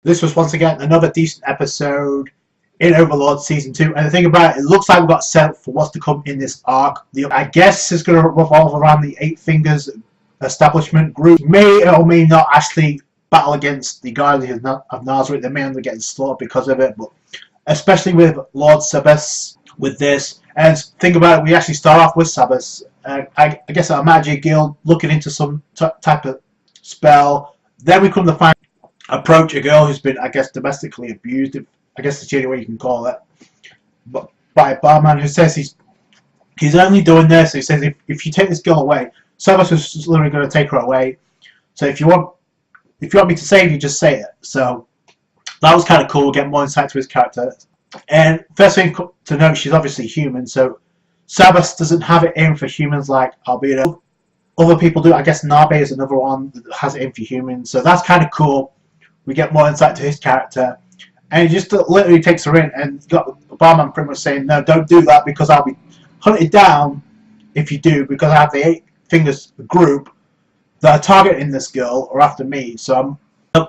This was once again another decent episode in Overlord Season 2. And the thing about it looks like we've got set up for what's to come in this arc. I guess it's going to revolve around the Eight Fingers establishment group. May or may not actually battle against the Guardians of Nazareth. They may end up getting slaughtered because of it. But especially with Lord Sebas with this. And think about it, we actually start off with Sebas. I guess a magic guild looking into some type of spell. Then we come to find approach a girl who's been, I guess, domestically abused. I guess it's the only way you can call it. But by a barman who says he's only doing this. He says if you take this girl away, Sebas is just literally going to take her away. So if you want me to save you, just say it. So that was kind of cool. Get more insight to his character. And first thing to note, she's obviously human. So Sebas doesn't have it in for humans like Albedo. Other people do. I guess Nabe is another one that has it in for humans. So that's kind of cool. We get more insight to his character. And he just literally takes her in and got the barman pretty much saying, no, don't do that because I'll be hunted down if you do, because I have the Eight Fingers group that are targeting this girl or after me. So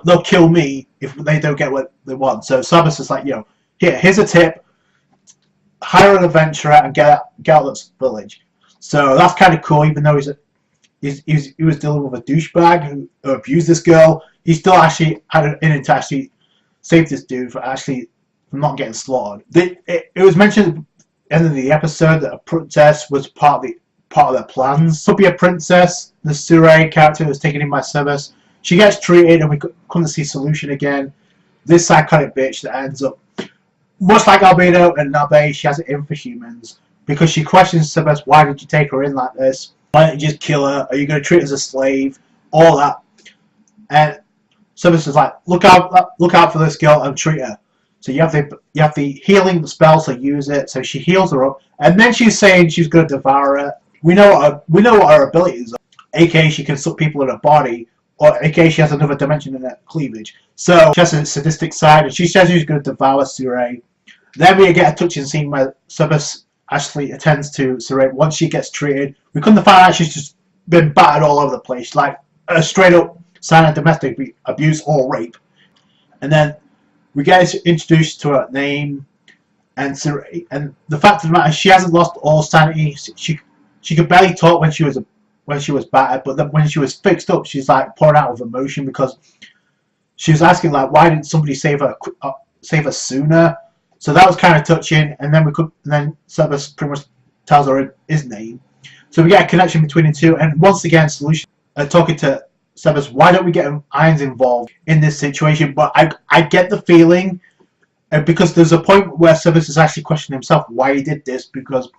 they'll kill me if they don't get what they want. So Sebas is like, here's a tip. Hire an adventurer and get out of this village. So that's kind of cool, even though he was dealing with a douchebag who abused this girl. He still actually had it in to actually save this dude from not getting slaughtered. It was mentioned at the end of the episode that a princess was part of their plans. Could be a princess. The Sure character was taken in by Sebas. She gets treated, and we couldn't see solution again. This psychotic bitch that ends up much like Albedo and Nabe. She has it in for humans because she questions Sebas. Why did you take her in like this? Why didn't you just kill her? Are you going to treat her as a slave? All that. And Sebas is like, look out for this girl and treat her. So you have the healing spell, so use it. So she heals her up, and then she's saying she's going to devour her. We know what her abilities are. AKA she can suck people in her body, or AKA she has another dimension in her cleavage. So she has a sadistic side, and she says she's going to devour Sure. Then we get a touching scene where Sebas actually attends to Sure once she gets treated. We couldn't find out she's just been battered all over the place, like a straight up sign of domestic abuse or rape. And then we get introduced to her name and the fact of the matter is she hasn't lost all sanity. She could barely talk when she was battered, but then when she was fixed up, she's like pouring out of emotion because she was asking like, why didn't somebody save her sooner? So that was kind of touching. And then Sebas pretty much tells her his name. So we get a connection between the two. And once again, solution talking to Sebas, why don't we get Irons involved in this situation? But I get the feeling, because there's a point where Sebas is actually questioning himself why he did this, because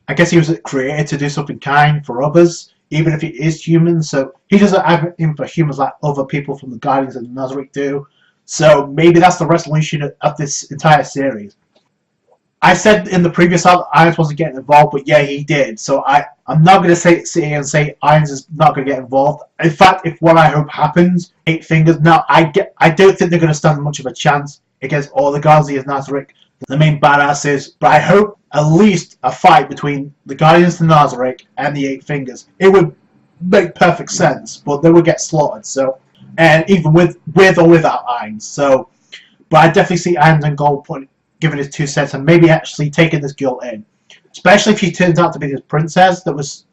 I guess he was created to do something kind for others, even if he is human. So he doesn't have it in for humans like other people from the Guardians of the Nazareth do. So maybe that's the resolution of this entire series. I said in the previous arc Irons wasn't getting involved, but yeah, he did. So I'm not going to sit here and say Irons is not going to get involved. In fact, if what I hope happens, Eight Fingers. Now, I don't think they're going to stand much of a chance against all the Guardians of Nazareth, the main badasses. But I hope at least a fight between the Guardians of Nazareth and the Eight Fingers. It would make perfect sense, but they would get slaughtered. So, and even with or without Irons. So, but I definitely see Irons and Gold giving his 2 cents and maybe actually taking this girl in, especially if she turns out to be this princess that was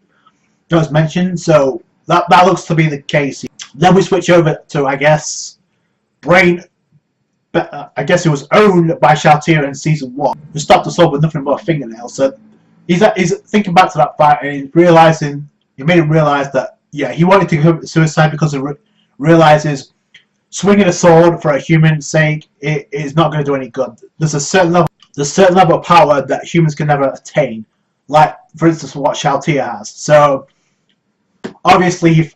mentioned. So that looks to be the case. Then we switch over to, I guess, Brain. I guess it was owned by Shaltir in season 1, who stopped us all with nothing but a fingernail. So he's thinking back to that fight, and he made him realize that he wanted to commit suicide because he realizes swinging a sword for a human's sake is not going to do any good. There's a certain level of power that humans can never attain, like for instance what Shaltir has. So obviously he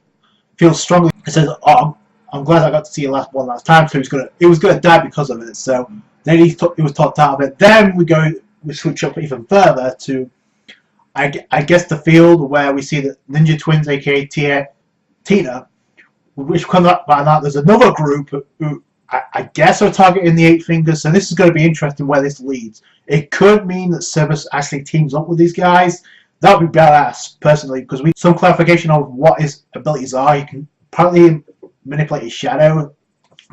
feels strongly. He says, "Oh, I'm glad I got to see you one last time." So he was gonna die because of it. So then he was talked out of it. Then we switch up even further to I guess the field where we see the Ninja Twins, aka Tina. Which comes up by now, there's another group who I guess are targeting the Eight Fingers, so this is going to be interesting where this leads. It could mean that Sebas actually teams up with these guys. That would be badass, personally, because we some clarification of what his abilities are. He can apparently manipulate his shadow,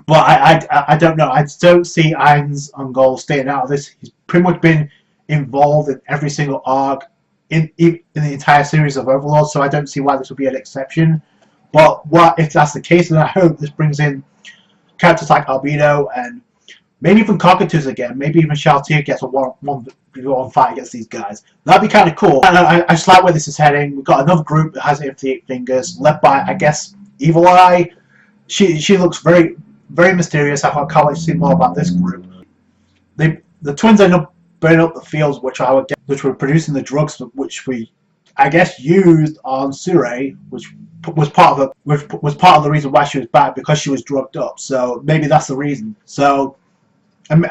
But I don't know. I don't see Irons on goal staying out of this. He's pretty much been involved in every single arc in the entire series of Overlord, so I don't see why this would be an exception. But what if that's the case? Then I hope this brings in characters like Albedo and maybe even Cockatoos again. Maybe even Shaltier gets a one fight against these guys. That'd be kind of cool. I just like where this is heading. We've got another group that has 8 fingers, led by, I guess, Evil Eye. She looks very, very mysterious. I can't wait to see more about this group. The twins end up burning up the fields, which were producing the drugs, which we, I guess, used on Sure, which was part of the reason why she was back, because she was drugged up. So maybe that's the reason. So, and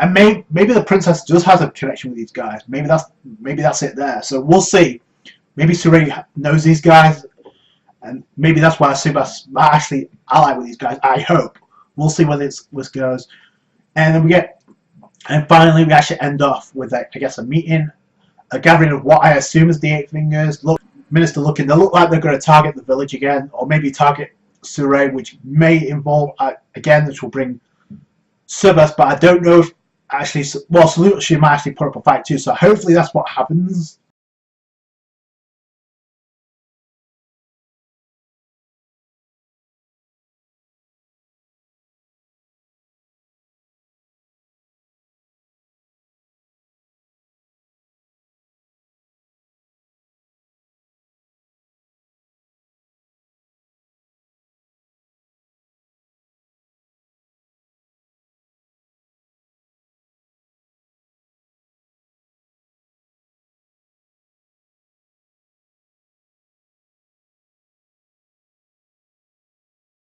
maybe the princess just has a connection with these guys. Maybe that's it there. So we'll see. Maybe Sure knows these guys, and maybe that's why Sebas might actually ally with these guys. I hope. We'll see where this goes. And then finally we actually end off with, I guess, a meeting, a gathering of what I assume is the 8 fingers. Minister looking. They look like they're going to target the village again, or maybe target Sure, which may involve again, which will bring Sebas. But I don't know if actually. Well, Salute, she might actually put up a fight too. So hopefully that's what happens.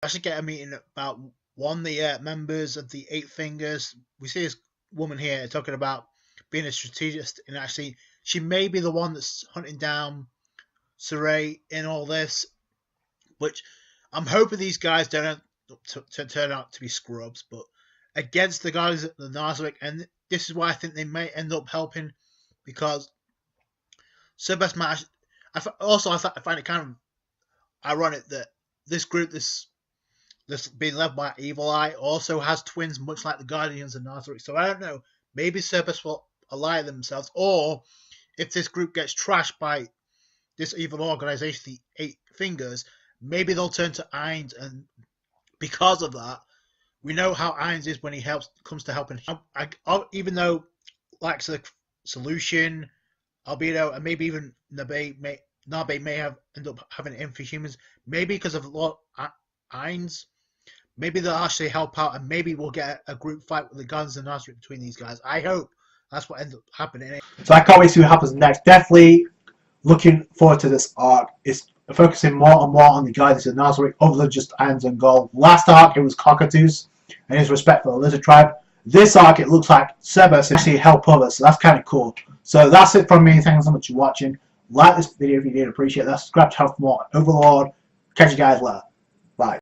Actually get a meeting about the members of the 8 fingers. We see this woman here talking about being a strategist, and actually she may be the one that's hunting down Sure in all this, which I'm hoping these guys don't turn out to be scrubs, but against the guys at the Nazarick, and this is why I think they may end up helping, because Sebas might. I find it kind of ironic that this group, this being led by Evil Eye, also has twins, much like the Guardians of Nazarick. So I don't know. Maybe Sebas will ally themselves, or if this group gets trashed by this evil organization, the 8 fingers, maybe they'll turn to Ainz, and because of that, we know how Ainz is when he comes to helping. Even though, like the Solution, Albedo, and maybe even Nabe may end up having an in for humans, maybe because of Ainz. Maybe they'll actually help out, and maybe we'll get a group fight with the Guns and Nazarick between these guys. I hope that's what ends up happening. So I can't wait to see what happens next. Definitely looking forward to this arc. It's focusing more and more on the Guardians of Nazarick, other than just Irons and Gold. Last arc, it was Cockatoos and his respect for the Lizard Tribe. This arc, it looks like Sebas actually help others, so that's kind of cool. So that's it from me. Thanks so much for watching. Like this video if you did, appreciate that. Subscribe to have more Overlord. Catch you guys later.